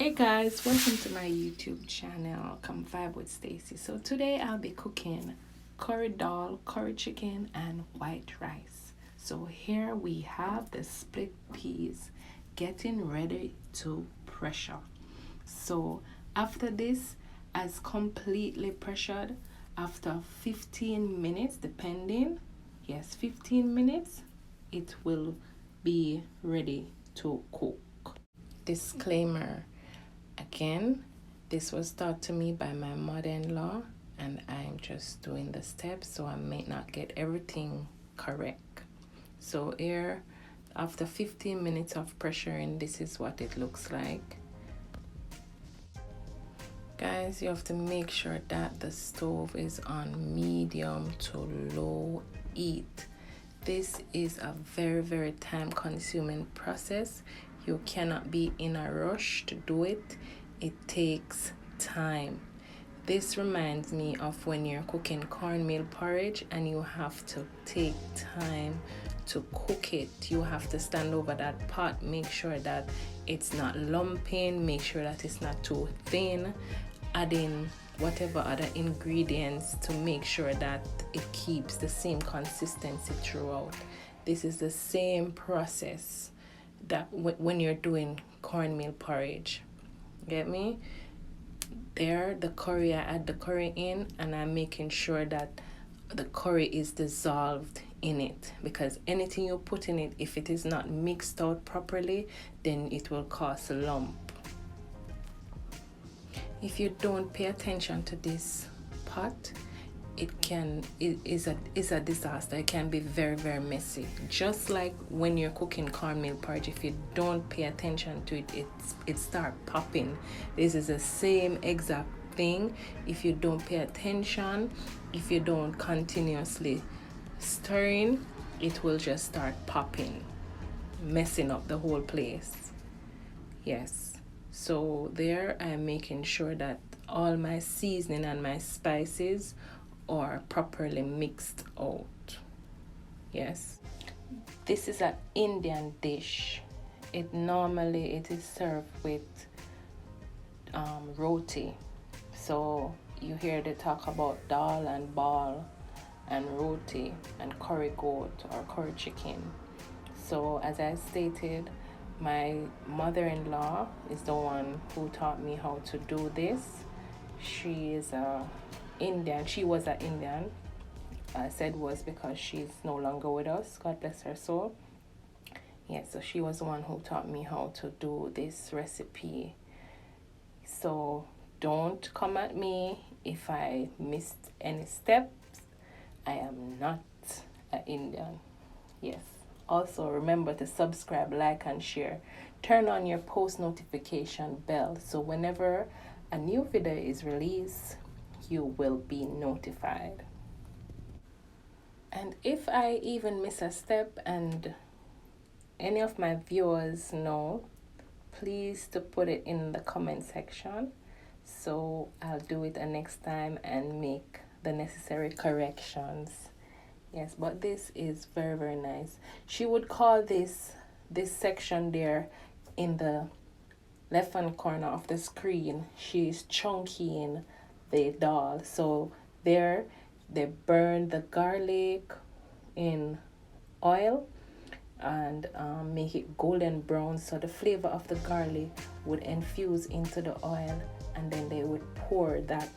Hey guys, welcome to my YouTube channel. Come Vibe with Stacy. So today I'll be cooking curry dal, curry chicken, and white rice. So here we have the split peas getting ready to pressure. So after this has completely pressured, after 15 minutes, depending, yes, 15 minutes, it will be ready to cook. Disclaimer. Again, this was taught to me by my mother-in-law, and I'm just doing the steps, so I may not get everything correct. So here, after 15 minutes of pressuring, this is what it looks like. Guys, you have to make sure that the stove is on medium to low heat. This is a very time-consuming process. You cannot be in a rush to do it. It takes time. This reminds me of when you're cooking cornmeal porridge and you have to take time to cook it. You have to stand over that pot, make sure that it's not lumping, make sure that it's not too thin, add in whatever other ingredients to make sure that it keeps the same consistency throughout. This is the same process that when you're doing cornmeal porridge. Get me? There, the curry, I add the curry in, and I'm making sure that the curry is dissolved in it, because anything you put in it, if it is not mixed out properly, then it will cause a lump. If you don't pay attention to this pot, it is a disaster. It can be very messy. Just like when you're cooking cornmeal porridge, if you don't pay attention to it, it start popping. This is the same exact thing. If you don't pay attention, if you don't continuously stirring, it will just start popping, messing up the whole place. Yes. So there, I'm making sure that all my seasoning and my spices are properly mixed out. Yes. This is an Indian dish. It is served with roti. So you hear they talk about dal and ball and roti and curry goat or curry chicken. So as I stated, my mother-in-law is the one who taught me how to do this. She is Indian. She was an Indian. I said was because she's no longer with us. God bless her soul. Yeah, so she was the one who taught me how to do this recipe. So don't come at me if I missed any steps. I am not an Indian. Yes. Also, remember to subscribe, like, and share. Turn on your post notification bell so whenever a new video is released, you will be notified. And if I even miss a step and any of my viewers know, please to put it in the comment section, so I'll do it the next time and make the necessary corrections. Yes, but this is very nice. She would call this section there in the left hand corner of the screen, she's chunking the dal. So there they burn the garlic in oil and make it golden brown, so the flavor of the garlic would infuse into the oil, and then they would pour that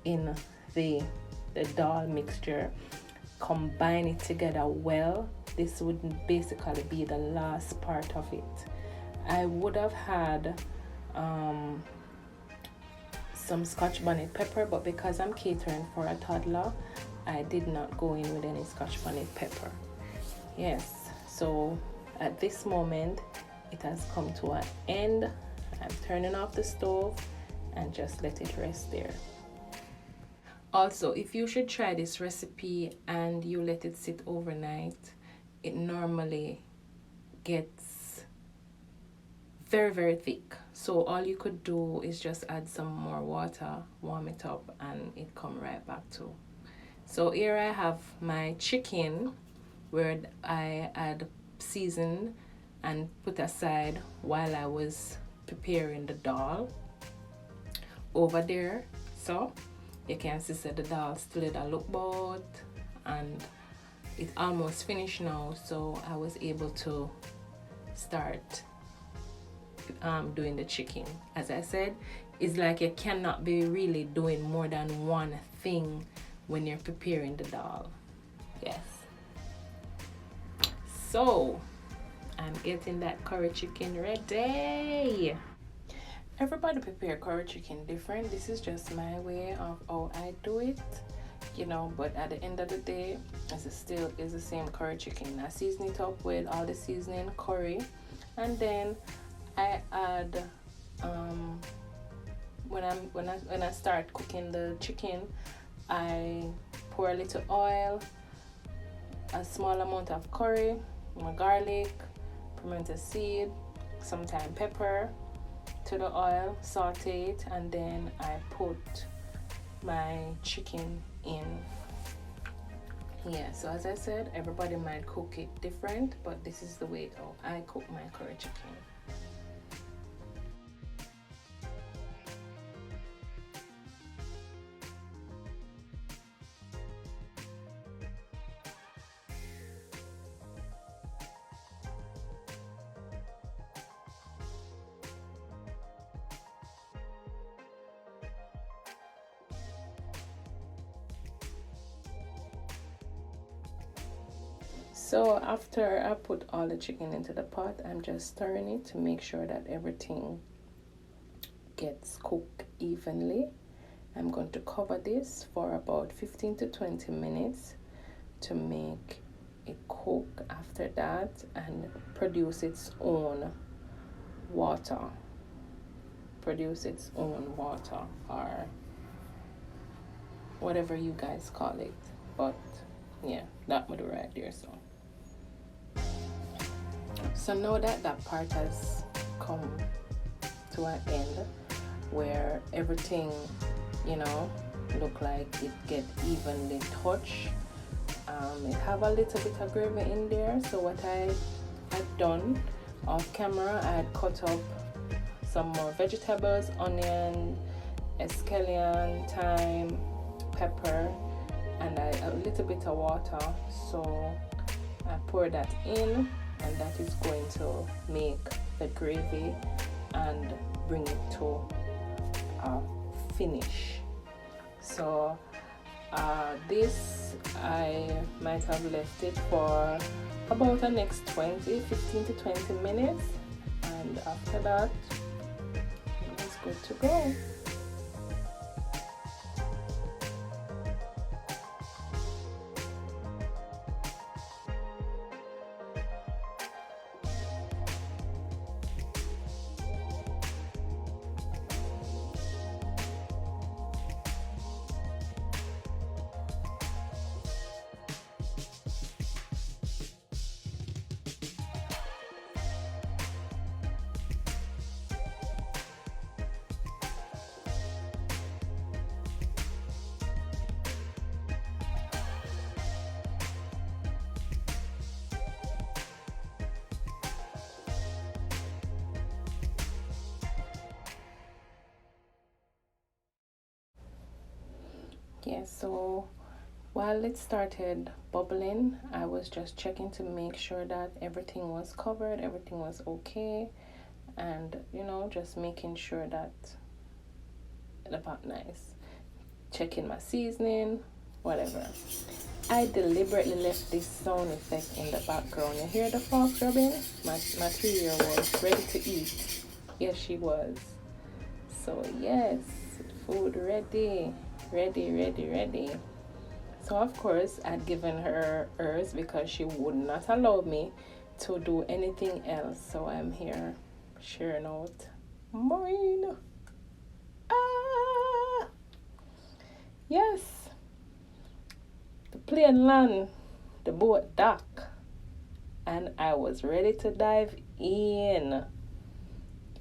in the dal mixture, combine it together well. This would basically be the last part of it. I would have had some Scotch bonnet pepper, but because I'm catering for a toddler, I did not go in with any Scotch bonnet pepper. Yes, so at this moment it has come to an end. I'm turning off the stove and just let it rest there. Also, if you should try this recipe and you let it sit overnight, it normally gets very thick. So all you could do is just add some more water, warm it up, and it come right back to. So here I have my chicken where I add seasoned and put aside while I was preparing the dal over there. So you can see that the dal still did a look bout, and it's almost finished now, so I was able to start doing the chicken. As I said, it's like you cannot be really doing more than one thing when you're preparing the dal. Yes. So I'm getting that curry chicken ready. Everybody prepare curry chicken different. This is just my way of how I do it, you know, but at the end of the day, it's still is the same curry chicken. I season it up with all the seasoning, curry, and then I add when I start cooking the chicken, I pour a little oil, a small amount of curry, my garlic, pimento seed, sometimes pepper to the oil, saute it, and then I put my chicken in. Yeah, so as I said, everybody might cook it different, but this is the way I cook my curry chicken. So after I put all the chicken into the pot, I'm just stirring it to make sure that everything gets cooked evenly. I'm going to cover this for about 15 to 20 minutes to make it cook after that and produce its own water. Produce its own water, or whatever you guys call it. But yeah, that would be right there. So now that part has come to an end, where everything, you know, look like it get evenly touched. It have a little bit of gravy in there. So what I had done off camera, I had cut up some more vegetables, onion, scallion, thyme, pepper, and a little bit of water. So I pour that in, and that is going to make the gravy and bring it to a finish. So this I might have left it for about the next 15 to 20 minutes, and after that it's good to go. Yeah, so while it started bubbling, I was just checking to make sure that everything was covered, everything was okay, and you know, just making sure that the pot nice. Checking my seasoning, whatever. I deliberately left this sound effect in the background. You hear the fork rubbing? My 3-year-old was ready to eat. Yes, she was. So yes, food ready. Ready. So of course I'd given her hers because she would not allow me to do anything else. So I'm here sharing out mine. Yes, the plane land, the boat dock, and I was ready to dive in.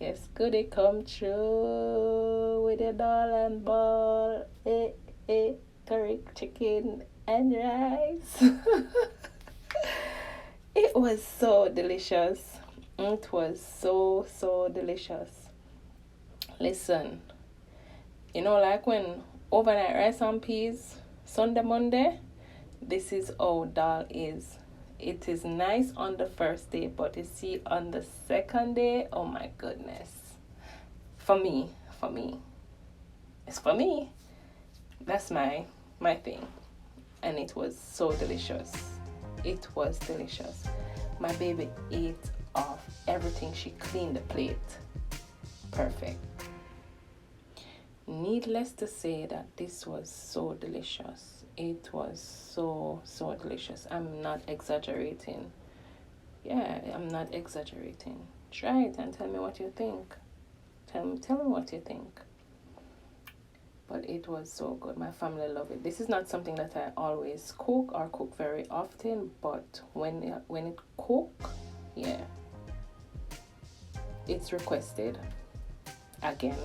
Yes, could it come true with a doll and ball? Curry chicken and rice. It was so delicious. It was so delicious. Listen, like when overnight rice and peas, Sunday, Monday, this is how dhal is. It is nice on the first day, but you see on the second day, oh my goodness. For me, it's for me. That's my thing. And it was so delicious. It was delicious. My baby ate off everything. She cleaned the plate. Perfect. Needless to say that this was so delicious. It was so delicious. I'm not exaggerating. Yeah, I'm not exaggerating. Try it and tell me what you think. Tell me what you think. But it was so good. My family love it. This is not something that I always cook or cook very often, but when it cook, yeah, it's requested again.